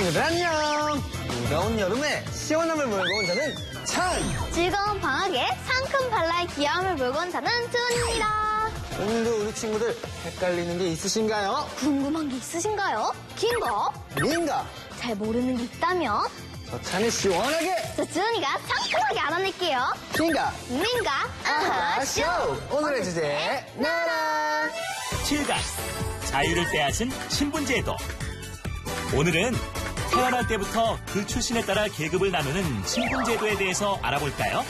친구들 안녕. 무더운 여름에 시원함을 몰고 온 저는 찬. 즐거운 방학에 상큼 발랄 귀여움을 몰고 온 저는 준입니다. 오늘도 우리 친구들 헷갈리는 게 있으신가요? 궁금한 게 있으신가요? 긴 거? 민가? 잘 모르는 게 있다면? 저 찬이 시원하게. 저 준이가 상큼하게 알아낼게요. 민가? 민가 아하 쇼. 오늘의 주제 나라. 7강 자유를 빼앗은 신분제도. 오늘은 태어날 때부터 그 출신에 따라 계급을 나누는 신분제도에 대해서 알아볼까요?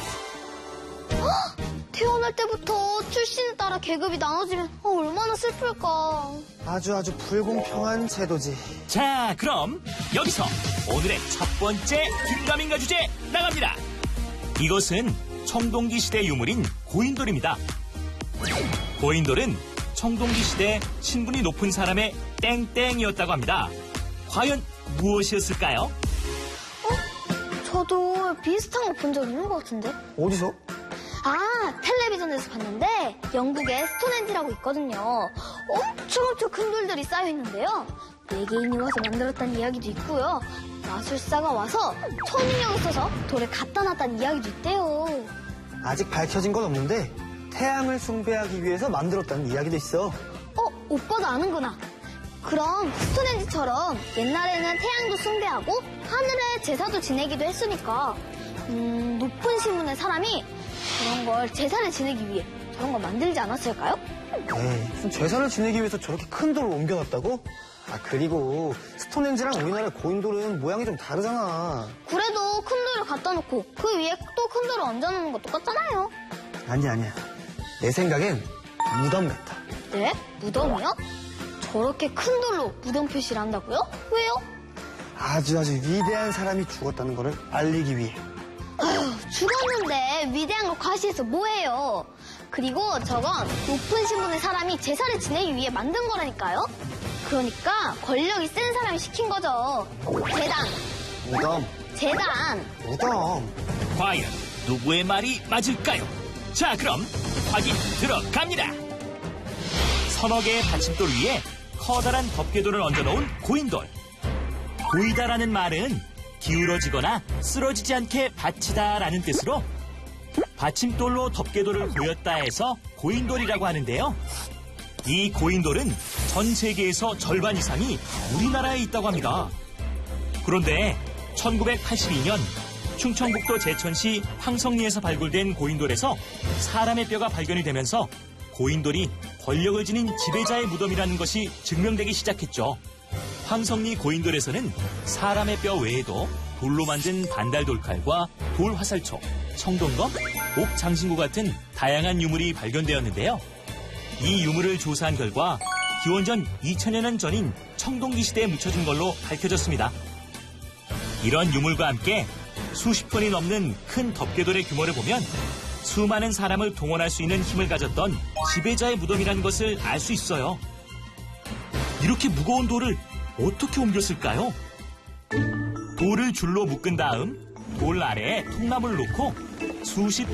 태어날 때부터 출신에 따라 계급이 나눠지면 얼마나 슬플까. 아주 불공평한 제도지. 자, 그럼 여기서 오늘의 첫 번째 긴가민가 주제 나갑니다. 이것은 청동기 시대 유물인 고인돌입니다. 고인돌은 청동기 시대 신분이 높은 사람의 땡땡이었다고 합니다. 과연 무엇이었을까요? 저도 비슷한 거 본 적 있는 것 같은데? 어디서? 텔레비전에서 봤는데 영국에 스톤헨지라고 있거든요. 엄청 큰 돌들이 쌓여있는데요. 외계인이 와서 만들었다는 이야기도 있고요. 마술사가 와서 초능력을 써서 돌에 갖다 놨다는 이야기도 있대요. 아직 밝혀진 건 없는데 태양을 숭배하기 위해서 만들었다는 이야기도 있어. 오빠가 아는구나. 그럼 스톤헨지처럼 옛날에는 태양도 숭배하고 하늘에 제사도 지내기도 했으니까 높은 신분의 사람이 그런 걸 제사를 지내기 위해 저런 걸 만들지 않았을까요? 에이, 무슨 제사를 지내기 위해서 저렇게 큰 돌을 옮겨놨다고? 그리고 스톤헨지랑 우리나라 고인돌은 모양이 좀 다르잖아. 그래도 큰 돌을 갖다 놓고 그 위에 또 큰 돌을 얹어놓는 거 똑같잖아요. 아니야. 내 생각엔 무덤 같아. 네? 무덤이요? 저렇게 큰 돌로 무덤 표시를 한다고요? 왜요? 아주 위대한 사람이 죽었다는 거를 알리기 위해. 죽었는데 위대한 걸 과시해서 뭐해요? 그리고 저건 높은 신분의 사람이 제사를 지내기 위해 만든 거라니까요? 그러니까 권력이 센 사람이 시킨 거죠. 무덤. 과연 누구의 말이 맞을까요? 자, 그럼 확인 들어갑니다. 서너 개의 받침돌 위에 커다란 덮개돌을 얹어놓은 고인돌. 고이다라는 말은 기울어지거나 쓰러지지 않게 받치다라는 뜻으로 받침돌로 덮개돌을 고였다 해서 고인돌이라고 하는데요. 이 고인돌은 전 세계에서 절반 이상이 우리나라에 있다고 합니다. 그런데 1982년 충청북도 제천시 황성리에서 발굴된 고인돌에서 사람의 뼈가 발견이 되면서 고인돌이 권력을 지닌 지배자의 무덤이라는 것이 증명되기 시작했죠. 황성리 고인돌에서는 사람의 뼈 외에도 돌로 만든 반달돌칼과 돌화살촉, 청동검, 옥장신구 같은 다양한 유물이 발견되었는데요. 이 유물을 조사한 결과 기원전 2000여 년 전인 청동기 시대에 묻혀진 걸로 밝혀졌습니다. 이런 유물과 함께 수십 톤이 넘는 큰 덮개돌의 규모를 보면 수많은 사람을 동원할 수 있는 힘을 가졌던 지배자의 무덤이라는 것을 알 수 있어요. 이렇게 무거운 돌을 어떻게 옮겼을까요? 돌을 줄로 묶은 다음 돌 아래에 통나무를 놓고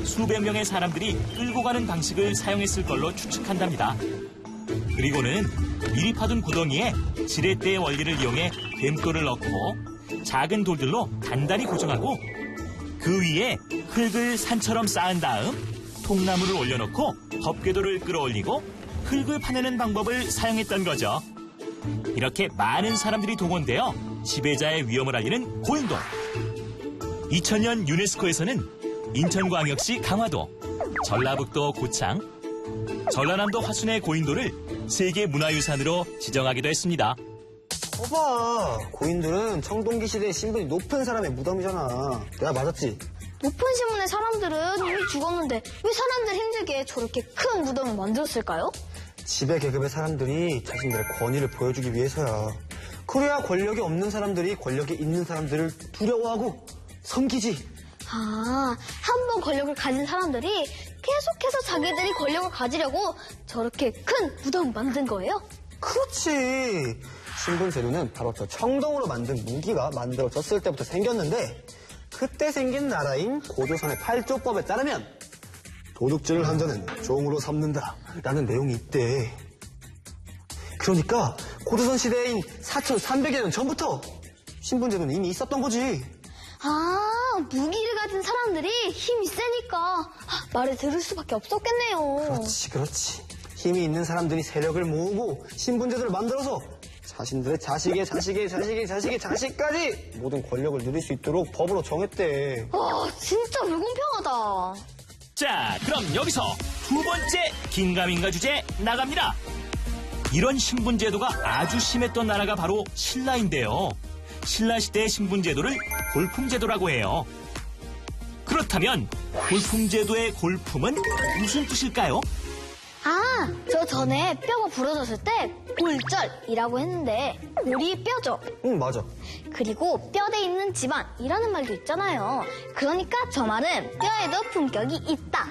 수백 명의 사람들이 끌고 가는 방식을 사용했을 걸로 추측한답니다. 그리고는 미리 파둔 구덩이에 지렛대의 원리를 이용해 괸돌을 넣고 작은 돌들로 단단히 고정하고 그 위에 흙을 산처럼 쌓은 다음 통나무를 올려놓고 덮개돌을 끌어올리고 흙을 파내는 방법을 사용했던 거죠. 이렇게 많은 사람들이 동원되어 지배자의 위험을 알리는 고인돌. 2000년 유네스코에서는 인천광역시 강화도, 전라북도 고창, 전라남도 화순의 고인돌을 세계문화유산으로 지정하기도 했습니다. 봐봐, 고인돌은 청동기 시대의 신분이 높은 사람의 무덤이잖아. 내가 맞았지? 높은 신분의 사람들은 이미 죽었는데 왜 사람들 힘들게 저렇게 큰 무덤을 만들었을까요? 지배 계급의 사람들이 자신들의 권위를 보여주기 위해서야. 그래야 권력이 없는 사람들이 권력이 있는 사람들을 두려워하고 섬기지. 한 번 권력을 가진 사람들이 계속해서 자기들이 권력을 가지려고 저렇게 큰 무덤을 만든 거예요? 그렇지. 신분제도는 바로 저 청동으로 만든 무기가 만들어졌을 때부터 생겼는데 그때 생긴 나라인 고조선의 8조법에 따르면 도둑질을 한 자는 종으로 삼는다 라는 내용이 있대. 그러니까 고조선 시대인 4300여 년 전부터 신분제도는 이미 있었던 거지. 아, 무기를 가진 사람들이 힘이 세니까 말을 들을 수밖에 없었겠네요. 그렇지. 힘이 있는 사람들이 세력을 모으고 신분제도를 만들어서 자신들의 자식까지 모든 권력을 누릴 수 있도록 법으로 정했대. 와, 진짜 불공평하다. 자, 그럼 여기서 두 번째 긴가민가 주제 나갑니다. 이런 신분제도가 아주 심했던 나라가 바로 신라인데요. 신라 시대의 신분제도를 골품제도라고 해요. 그렇다면 골품제도의 골품은 무슨 뜻일까요? 아, 저 전에 뼈가 부러졌을 때 골절이라고 했는데 골이 뼈죠. 응, 맞아. 그리고 뼈대 있는 집안이라는 말도 있잖아요. 그러니까 저 말은 뼈에도 품격이 있다.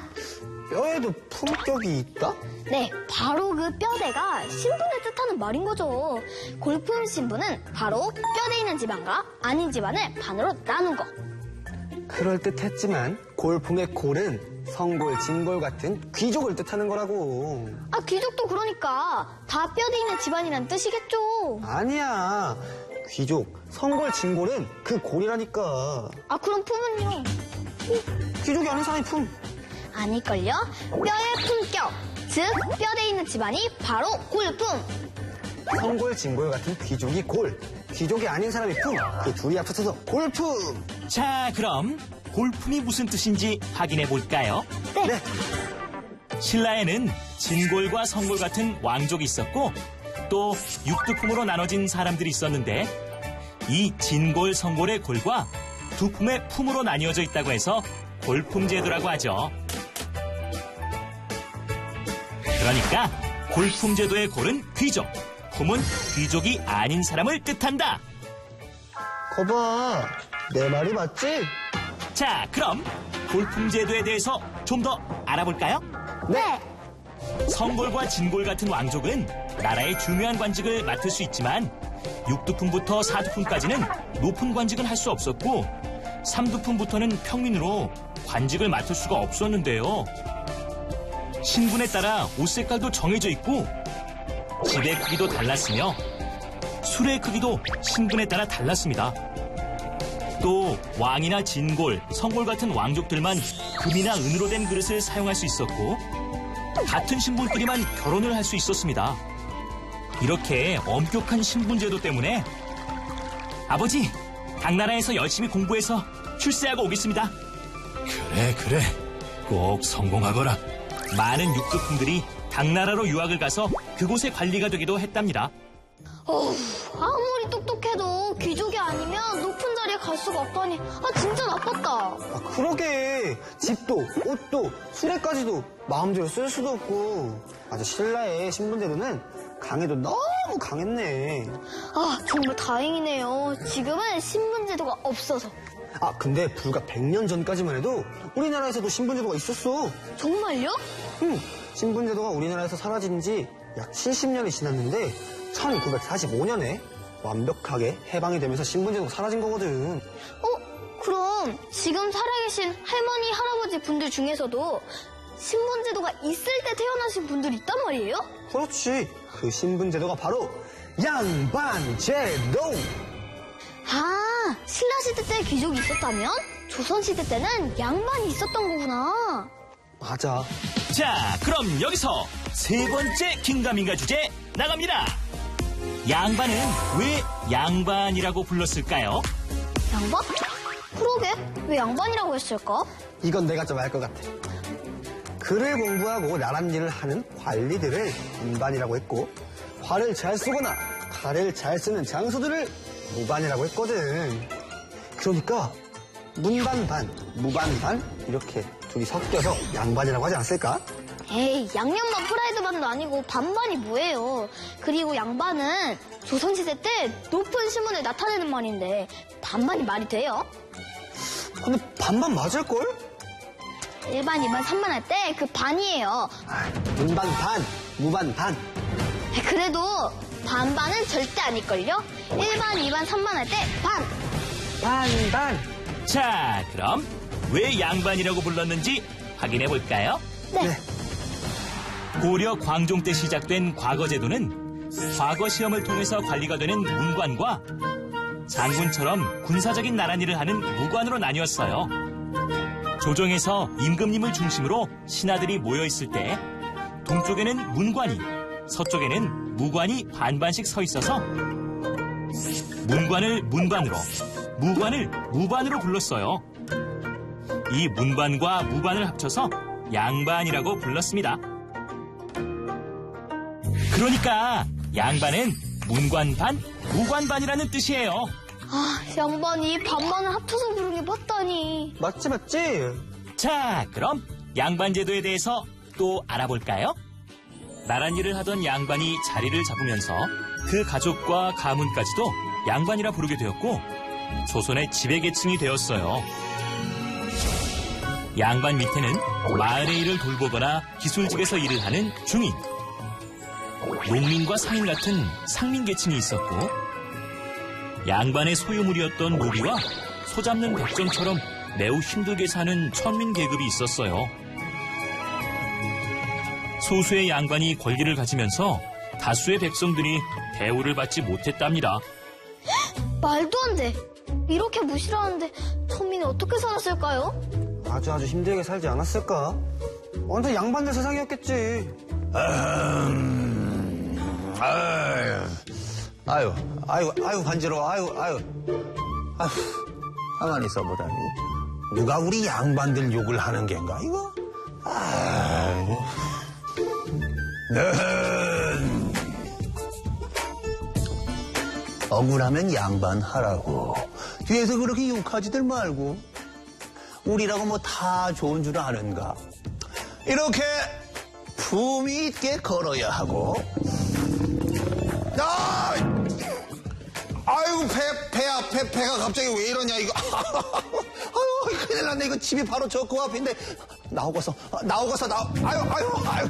뼈에도 품격이 있다? 네, 바로 그 뼈대가 신분을 뜻하는 말인 거죠. 골품 신분은 바로 뼈대 있는 집안과 아닌 집안을 반으로 나눈 거. 그럴듯했지만 골품의 골은 성골, 진골 같은 귀족을 뜻하는 거라고. 아, 귀족도 그러니까 다 뼈대 있는 집안이란 뜻이겠죠. 아니야. 귀족, 성골, 진골은 그 골이라니까. 아, 그럼 품은요? 귀족이 아닌 사람이 품. 아닐걸요? 뼈의 품격, 즉 뼈대 있는 집안이 바로 골품. 성골, 진골 같은 귀족이 골. 귀족이 아닌 사람이 품. 그 둘이 합쳐서 골품. 자, 그럼 골품이 무슨 뜻인지 확인해 볼까요? 네. 신라에는 진골과 성골 같은 왕족이 있었고 또 육두품으로 나눠진 사람들이 있었는데 이 진골, 성골의 골과 두 품의 품으로 나뉘어져 있다고 해서 골품제도라고 하죠. 그러니까 골품제도의 골은 귀족, 품은 귀족이 아닌 사람을 뜻한다. 거봐. 내 말이 맞지? 자, 그럼 골품제도에 대해서 좀 더 알아볼까요? 네. 성골과 진골 같은 왕족은 나라의 중요한 관직을 맡을 수 있지만 육두품부터 사두품까지는 높은 관직은 할 수 없었고 삼두품부터는 평민으로 관직을 맡을 수가 없었는데요. 신분에 따라 옷 색깔도 정해져 있고 집의 크기도 달랐으며 술의 크기도 신분에 따라 달랐습니다. 또 왕이나 진골, 성골 같은 왕족들만 금이나 은으로 된 그릇을 사용할 수 있었고 같은 신분끼리만 결혼을 할 수 있었습니다. 이렇게 엄격한 신분제도 때문에 아버지, 당나라에서 열심히 공부해서 출세하고 오겠습니다. 그래. 꼭 성공하거라. 많은 육두품들이 당나라로 유학을 가서 그곳의 관리가 되기도 했답니다. 어우, 아무리 똑똑해도 귀족이 아니면 높은 자리에 갈 수가 없다니. 아, 진짜 나빴다. 아, 그러게. 집도, 옷도, 수레까지도 마음대로 쓸 수도 없고. 아주 신라의 신분제도는 강해도 너무 강했네. 아, 정말 다행이네요. 지금은 신분제도가 없어서. 아, 근데 불과 100년 전까지만 해도 우리나라에서도 신분제도가 있었어. 정말요? 응, 신분제도가 우리나라에서 사라진 지 약 70년이 지났는데 1945년에 완벽하게 해방이 되면서 신분제도가 사라진 거거든. 그럼 지금 살아계신 할머니, 할아버지 분들 중에서도 신분제도가 있을 때 태어나신 분들이 있단 말이에요? 그렇지. 그 신분제도가 바로 양반제도. 아, 신라시대 때 귀족이 있었다면 조선시대 때는 양반이 있었던 거구나. 맞아. 자, 그럼 여기서 세 번째 긴가민가 주제 나갑니다. 양반은 왜 양반이라고 불렀을까요? 양반? 그러게, 왜 양반이라고 했을까? 이건 내가 좀 알 것 같아. 글을 공부하고 나란 일을 하는 관리들을 인반이라고 했고, 활을 잘 쓰거나 칼을 잘 쓰는 장수들을 무반이라고 했거든. 그러니까 문반반, 무반반 이렇게 둘이 섞여서 양반이라고 하지 않았을까? 에이, 양념반 프라이드반도 아니고 반반이 뭐예요. 그리고 양반은 조선시대 때 높은 신분을 나타내는 말인데 반반이 말이 돼요? 근데 반반 맞을걸? 1반, 2반, 3반 할 때 그 반이에요. 문반반, 무반반. 그래도 반반은 절대 아닐걸요? 1반, 2반, 3반 할 때 반. 반반. 자, 그럼 왜 양반이라고 불렀는지 확인해 볼까요? 네. 고려 광종 때 시작된 과거제도는 과거 시험을 통해서 관리가 되는 문관과 장군처럼 군사적인 나란 일을 하는 무관으로 나뉘었어요. 조정에서 임금님을 중심으로 신하들이 모여 있을 때 동쪽에는 문관이, 서쪽에는 무관이 반반씩 서 있어서 문관을 문관으로, 무관을 무반으로 불렀어요. 이 문반과 무반을 합쳐서 양반이라고 불렀습니다. 그러니까 양반은 문관반, 무관반이라는 뜻이에요. 아, 양반이 반반을 합쳐서 부른 게 맞다니. 맞지, 맞지? 자, 그럼 양반제도에 대해서 또 알아볼까요? 나랏일을 하던 양반이 자리를 잡으면서 그 가족과 가문까지도 양반이라 부르게 되었고 조선의 지배계층이 되었어요. 양반 밑에는 마을의 일을 돌보거나 기술직에서 일을 하는 중인, 농민과 상인 같은 상민계층이 있었고 양반의 소유물이었던 노비와 소잡는 백정처럼 매우 힘들게 사는 천민 계급이 있었어요. 소수의 양반이 권리를 가지면서 다수의 백성들이 대우를 받지 못했답니다. 말도 안 돼. 이렇게 무시하는데 천민이 어떻게 살았을까요? 아주 힘들게 살지 않았을까? 완전 양반들 세상이었겠지. 아유, 간지러워. 아유. 가만히 있어보자. 누가 우리 양반들 욕을 하는 겐가, 이거? 아유. 억울하면 양반하라고. 뒤에서 그렇게 욕하지들 말고. 우리라고 뭐 다 좋은 줄 아는가? 이렇게 품위 있게 걸어야 하고. 아유, 배가 갑자기 왜 이러냐, 이거. 아유, 큰일 났네. 이거 집이 바로 저 그 앞인데. 나오고서. 아유.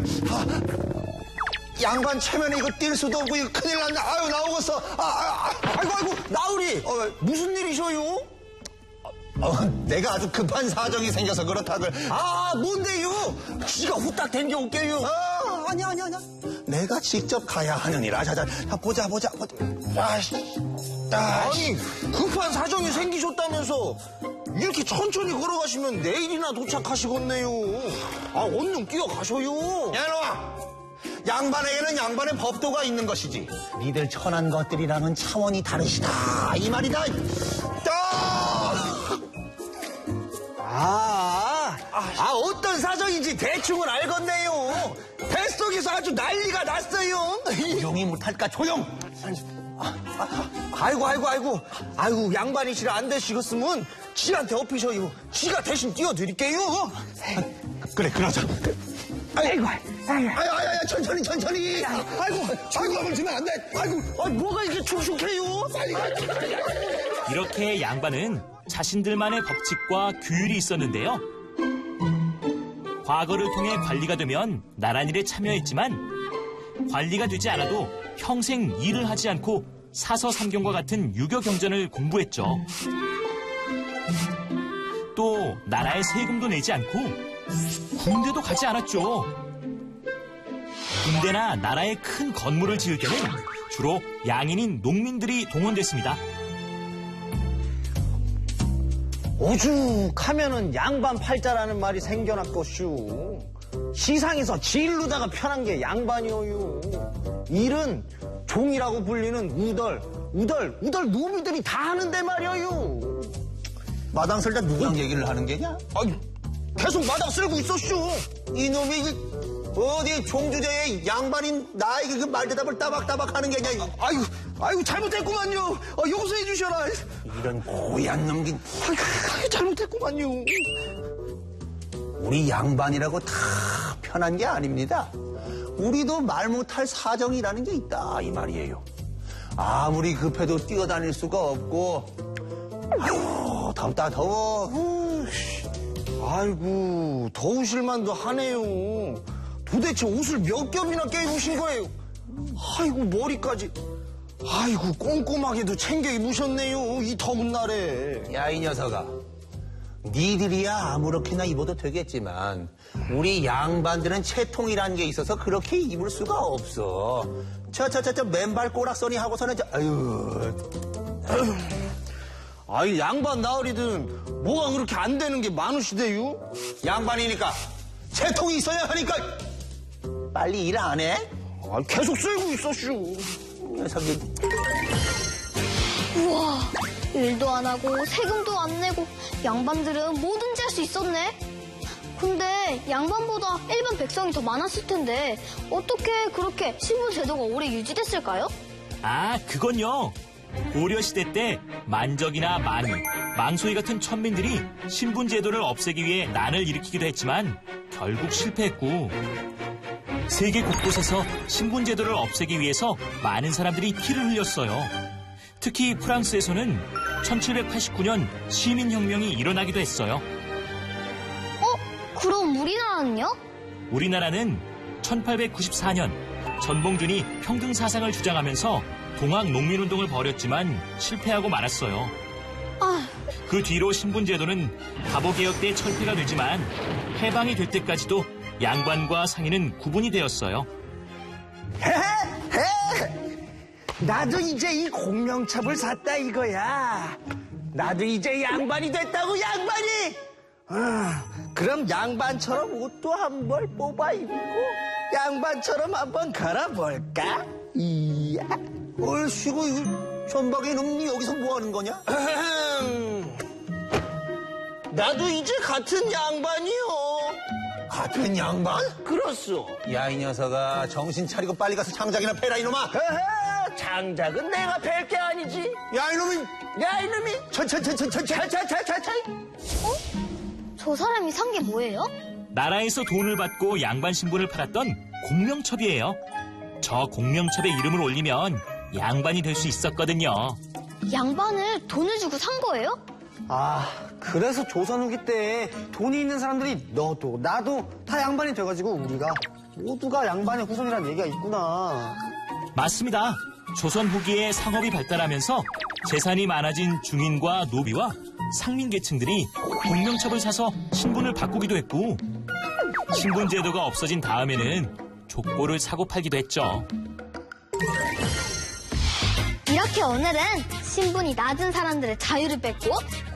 양반 체면에 이거 뛸 수도 없고, 이거 큰일 났네. 아유, 나오고서. 아이고, 나으리. 무슨 일이셔요? 내가 아주 급한 사정이 생겨서 그렇다걸. 뭔데요? 지가 후딱 댕겨올게요. 아니야. 내가 직접 가야 하느니라. 자, 보자. 아니, 급한 사정이 생기셨다면서 이렇게 천천히 걸어가시면 내일이나 도착하시겠네요. 얼른 뛰어가셔요. 야, 이놈아. 양반에게는 양반의 법도가 있는 것이지. 니들 천한 것들이랑은 차원이 다르시다. 이 말이다. 어떤 사정인지 대충은 알겠네요. 뱃속에서 아주 난리가 났어요. 조용히 못할까, 조용! 아이고, 양반이시라 안 되시겠으면 지한테 업히셔요. 지가 대신 띄워드릴게요. 그래, 그러자. 아이고, 천천히. 아이고, 장갑을 주면 안 돼. 아이고, 뭐가 이렇게 축축해요? 빨리 가. 이렇게 양반은 자신들만의 법칙과 규율이 있었는데요. 과거를 통해 관리가 되면 나란 일에 참여했지만 관리가 되지 않아도 평생 일을 하지 않고 사서삼경과 같은 유교 경전을 공부했죠. 또 나라에 세금도 내지 않고 군대도 가지 않았죠. 군대나 나라에 큰 건물을 지을 때는 주로 양인인 농민들이 동원됐습니다. 오죽하면은 양반 팔자라는 말이 생겨났겠슈. 시상에서 제일 누다가 편한 게 양반이어요. 일은 종이라고 불리는 우덜 노비들이 다 하는데 말이에요. 마당 쓸다 누구랑 얘기를 하는 게냐? 계속 마당 쓸고 있었슈. 이놈이 어디 종주제에 양반인 나에게 그 말대답을 따박따박 하는 게냐? 아이고, 잘못했구만요. 용서해 주셔라. 이런 고얀 놈긴. 잘못했구만요. 우리 양반이라고 다 편한 게 아닙니다. 우리도 말 못할 사정이라는 게 있다, 이 말이에요. 아무리 급해도 뛰어다닐 수가 없고. 아유, 덥다, 더워. 아이고, 더우실만도 하네요. 도대체 옷을 몇 겹이나 깨입으신 거예요? 아이고, 머리까지. 아이고, 꼼꼼하게도 챙겨 입으셨네요. 이 더운 날에. 야, 이 녀석아. 니들이야 아무렇게나 입어도 되겠지만 우리 양반들은 채통이라는 게 있어서 그렇게 입을 수가 없어. 저 맨발 꼬락서니 하고서는 아유. 아이, 양반 나으리든 뭐가 그렇게 안 되는 게 많으시대요? 양반이니까 채통이 있어야 하니까 빨리 일 안 해? 아, 계속 쓰고 있었슈. 녀석이. 우와, 일도 안 하고 세금도 안 내고 양반들은 뭐든지 할 수 있었네. 근데 양반보다 일반 백성이 더 많았을 텐데 어떻게 그렇게 신분 제도가 오래 유지됐을까요? 아, 그건요. 고려시대 때 만적이나 만이, 망소이 같은 천민들이 신분 제도를 없애기 위해 난을 일으키기도 했지만 결국 실패했고, 세계 곳곳에서 신분 제도를 없애기 위해서 많은 사람들이 피를 흘렸어요. 특히 프랑스에서는 1789년 시민혁명이 일어나기도 했어요. 그럼 우리나라는요? 우리나라는 1894년 전봉준이 평등 사상을 주장하면서 동학 농민운동을 벌였지만 실패하고 말았어요. 아, 그 뒤로 신분제도는 바보개혁 때 철폐가 되지만 해방이 될 때까지도 양반과 상인은 구분이 되었어요. 나도 이제 이 공명첩을 샀다 이거야. 나도 이제 양반이 됐다고, 양반이! 그럼 양반처럼 옷도 한 벌 뽑아 입고 양반처럼 한번 걸어볼까? 이야. 얼씨구, 이거 전박이 놈이 여기서 뭐 하는 거냐? 나도 이제 같은 양반이요. 같은 양반? 그렇소. 야, 이 녀석아, 정신 차리고 빨리 가서 장작이나 패라, 이놈아! 장작은 내가 팰 게 아니지. 야, 이놈이! 야, 이놈이! 차차차차차차차차! 저 사람이 산 게 뭐예요? 나라에서 돈을 받고 양반 신분을 팔았던 공명첩이에요. 저 공명첩에 이름을 올리면 양반이 될 수 있었거든요. 양반을 돈을 주고 산 거예요? 아, 그래서 조선 후기 때 돈이 있는 사람들이 너도 나도 다 양반이 돼가지고 우리가 모두가 양반의 후손이라는 얘기가 있구나. 맞습니다. 조선 후기에 상업이 발달하면서 재산이 많아진 중인과 노비와 상민 계층들이 공명첩을 사서 신분을 바꾸기도 했고, 신분 제도가 없어진 다음에는 족보를 사고 팔기도 했죠. 이렇게 오늘은 신분이 낮은 사람들의 자유를 뺏고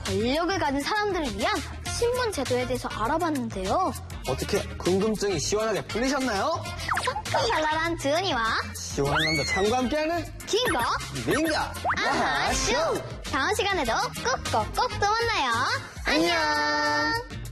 권력을 가진 사람들을 위한 신분 제도에 대해서 알아봤는데요. 어떻게 궁금증이 시원하게 풀리셨나요? 소금발랄한 주은이와 시원한 남자 참과 함께하는 긴거 민가 아하 쇼! 다음 시간에도 꼭꼭꼭 또 만나요. 안녕!